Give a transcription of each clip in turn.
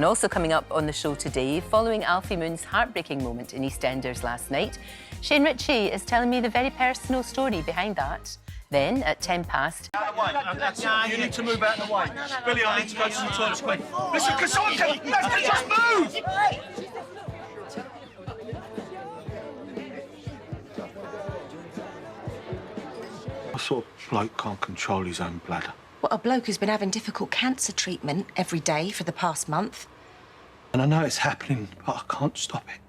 And also coming up on the show today, following Alfie Moon's heartbreaking moment in EastEnders last night, Shane Richie is telling me the very personal story behind that. Then, at 10 past... You need to move out of the way. Billy, I need to go to the toilet quick. Listen, can someone just move! What sort of bloke can't control his own bladder? Well, a bloke who's been having difficult cancer treatment every day for the past month. And I know it's happening, but I can't stop it.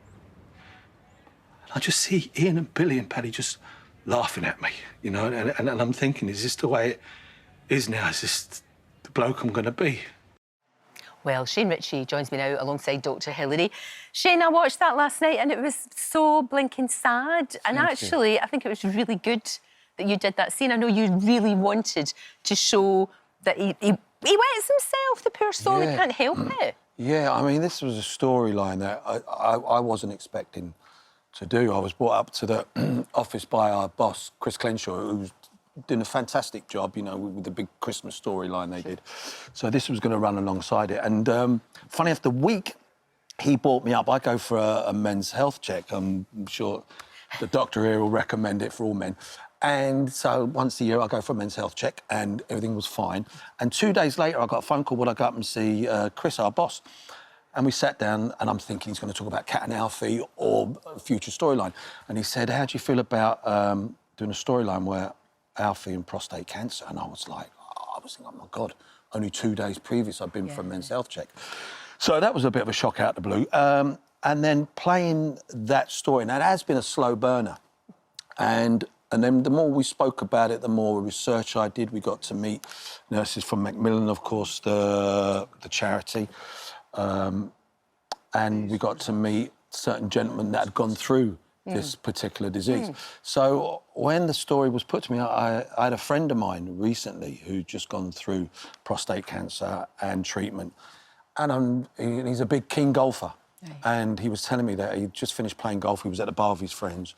I just see Ian and Billy and Paddy just laughing at me, you know, and I'm thinking, is this the way it is now? Is this the bloke I'm going to be? Well, Shane Richie joins me now alongside Dr. Hilary. Shane, I watched that last night and it was so blinking sad. And actually, I think it was really good that you did that scene. I know you really wanted to show that he wets himself, the poor soul, he can't help it. Yeah, I mean, this was a storyline that I wasn't expecting to do. I was brought up to the office by our boss, Chris Clenshaw, who's doing a fantastic job, you know, with the big Christmas storyline they did. So this was going to run alongside it. And funny enough, the week he brought me up, I go for a men's health check. I'm sure the doctor here will recommend it for all men. And so once a year I go for a men's health check and everything was fine. And 2 days later I got a phone call, would I go up and see Chris, our boss? And we sat down and I'm thinking he's going to talk about Cat and Alfie or a future storyline. And he said, how do you feel about doing a storyline where Alfie and prostate cancer? And I was like, thinking, oh my God, only 2 days previous I'd been for a men's health check. So that was a bit of a shock out of the blue. And then playing that story, now it has been a slow burner. And then the more we spoke about it, the more research I did. We got to meet nurses from Macmillan, of course, the charity. And we got to meet certain gentlemen that had gone through this particular disease. So when the story was put to me, I had a friend of mine recently who'd just gone through prostate cancer and treatment. And he's a big keen golfer. Right. And he was telling me that he'd just finished playing golf. He was at the bar with his friends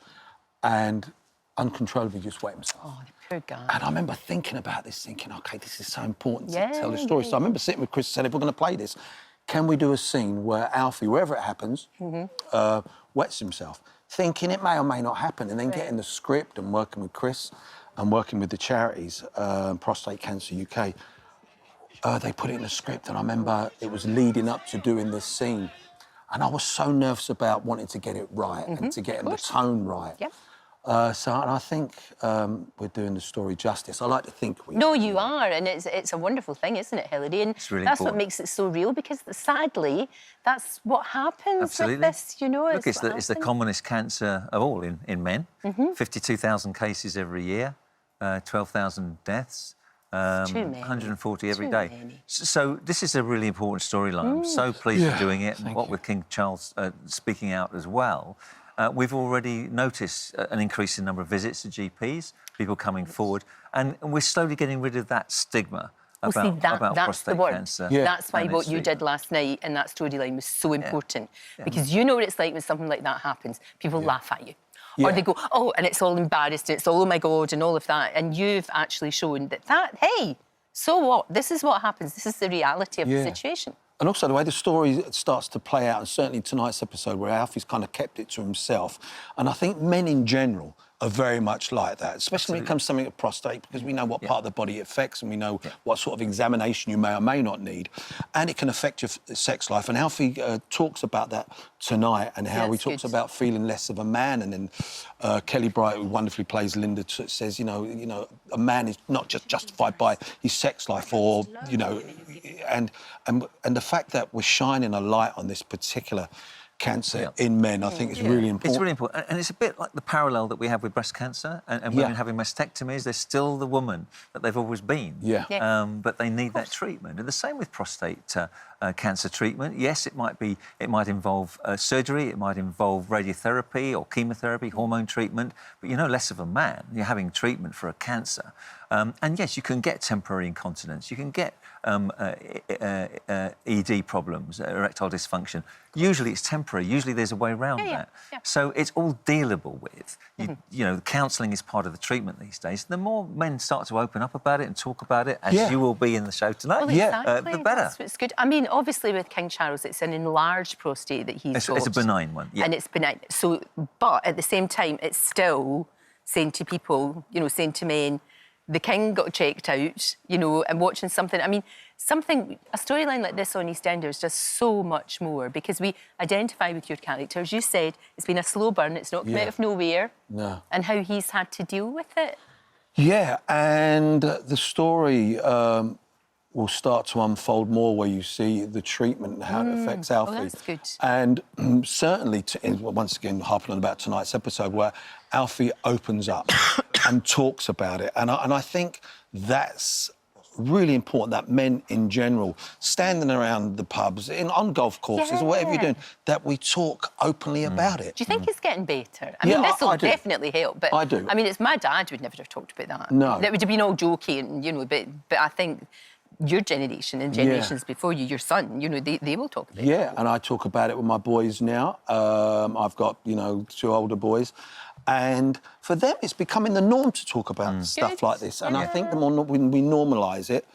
and uncontrollably just wet himself. Oh, the poor guy. And I remember thinking about this, thinking, OK, this is so important to tell the story. So I remember sitting with Chris and said, if we're going to play this, can we do a scene where Alfie, wherever it happens, wets himself? Thinking it may or may not happen, and then getting the script and working with Chris and working with the charities, Prostate Cancer UK, they put it in the script, and I remember it was leading up to doing this scene, and I was so nervous about wanting to get it right and to get the tone right. Yep. So and I think we're doing the story justice. I like to think we... No, you are, and it's a wonderful thing, isn't it, Hilary? And it's really that's important. what makes it so real, because sadly, that's what happens with this, you know. Look, it's the commonest cancer of all in men. 52,000 cases every year, 12,000 deaths. 140 every day. So this is a really important storyline. I'm so pleased for doing it, and what with King Charles speaking out as well. We've already noticed an increase in number of visits to GPs, people coming forward, and we're slowly getting rid of that stigma about prostate cancer. That's why what you did last night in that storyline was so important, because you know what it's like when something like that happens. People laugh at you. Or they go, oh, and it's all embarrassed, and it's all, oh, my God, and all of that. And you've actually shown that, hey, so what? This is what happens. This is the reality of the situation. And also the way the story starts to play out, and certainly tonight's episode where Alfie's kind of kept it to himself. And I think men in general are very much like that, especially when it comes to something like prostate, because we know what part of the body it affects and we know what sort of examination you may or may not need. And it can affect your sex life. And Alfie talks about that tonight, and how he talks about feeling less of a man. And then Kelly Bright, who wonderfully plays Linda, says, you know, a man is not just justified by his sex life, or, you know, and the fact that we're shining a light on this particular cancer in men, I think is really important. It's really important. And it's a bit like the parallel that we have with breast cancer and women having mastectomies. They're still the woman that they've always been. But they need that treatment. And the same with prostate cancer treatment. Yes, it might involve surgery, it might involve radiotherapy or chemotherapy, hormone treatment, but you're no less of a man. You're having treatment for a cancer. And yes, you can get temporary incontinence, you can get ED problems, erectile dysfunction. Usually it's temporary, usually there's a way around that. So it's all dealable with. You know, counselling is part of the treatment these days. The more men start to open up about it and talk about it, as you will be in the show tonight, well, exactly. the better. That's what's good. I mean, obviously with King Charles, it's an enlarged prostate that he's got. It's a benign one, yeah. And it's benign. So, but at the same time, it's still saying to people, you know, saying to men, the King got checked out, you know, and watching something. I mean, a storyline like this on EastEnders does so much more because we identify with your characters. You said it's been a slow burn, it's not come out of nowhere. No. And how he's had to deal with it. Yeah, and the story will start to unfold more where you see the treatment and how it affects Alfie. Oh, that's good. And certainly, once again, harping on about tonight's episode, where Alfie opens up and talks about it. And I think that's really important, that men in general, standing around the pubs, on golf courses, or whatever you're doing, that we talk openly about it. Do you think it's getting better? I mean, this will I do. definitely help. But I do. I mean, it's my dad would never have talked about that. No. That would have been all jokey, and you know. But I think your generation and generations before you, your son, you know, they will talk about it. Yeah, and I talk about it with my boys now. I've got, you know, 2 older boys. And for them, it's becoming the norm to talk about stuff like this. And I think the more when we normalise it,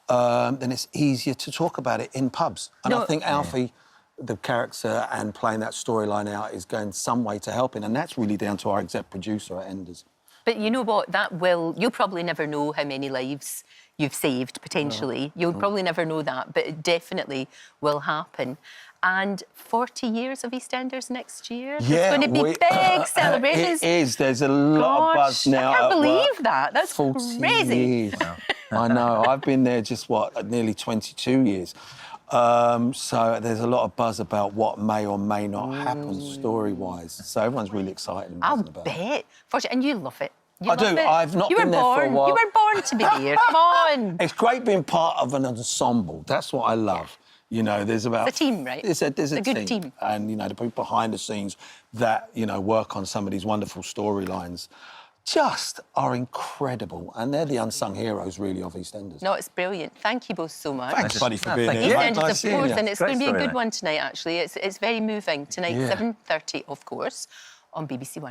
then it's easier to talk about it in pubs. And I think Alfie, the character, and playing that storyline out is going some way to helping. And that's really down to our exec producer at Enders. But you know what? You'll probably never know how many lives you've saved, potentially. You'll probably never know that, but it definitely will happen. And 40 years of EastEnders next year. Yeah, it's going to be big celebrations. It is. There's a lot of buzz now. I can't at believe work. that. That's 40 crazy. Years. I know. I've been there just, nearly 22 years. So there's a lot of buzz about what may or may not happen story-wise. So everyone's really excited and buzzing about it. I'll bet. Fortunately, and you love it. I do. I've not been there for a while. You were born to be there. Come on. It's great being part of an ensemble. That's what I love. You know, there's about... It's a team, right? There's a good team. And, you know, the people behind the scenes that, you know, work on some of these wonderful storylines just are incredible. And they're the unsung heroes, really, of EastEnders. No, it's brilliant. Thank you both so much. Thanks, buddy, for being thank here. you. EastEnders, Nice of seeing course, you. and it's Great going to be a good storyline. one tonight, actually. It's very moving. Tonight, 7:30, of course, on BBC One.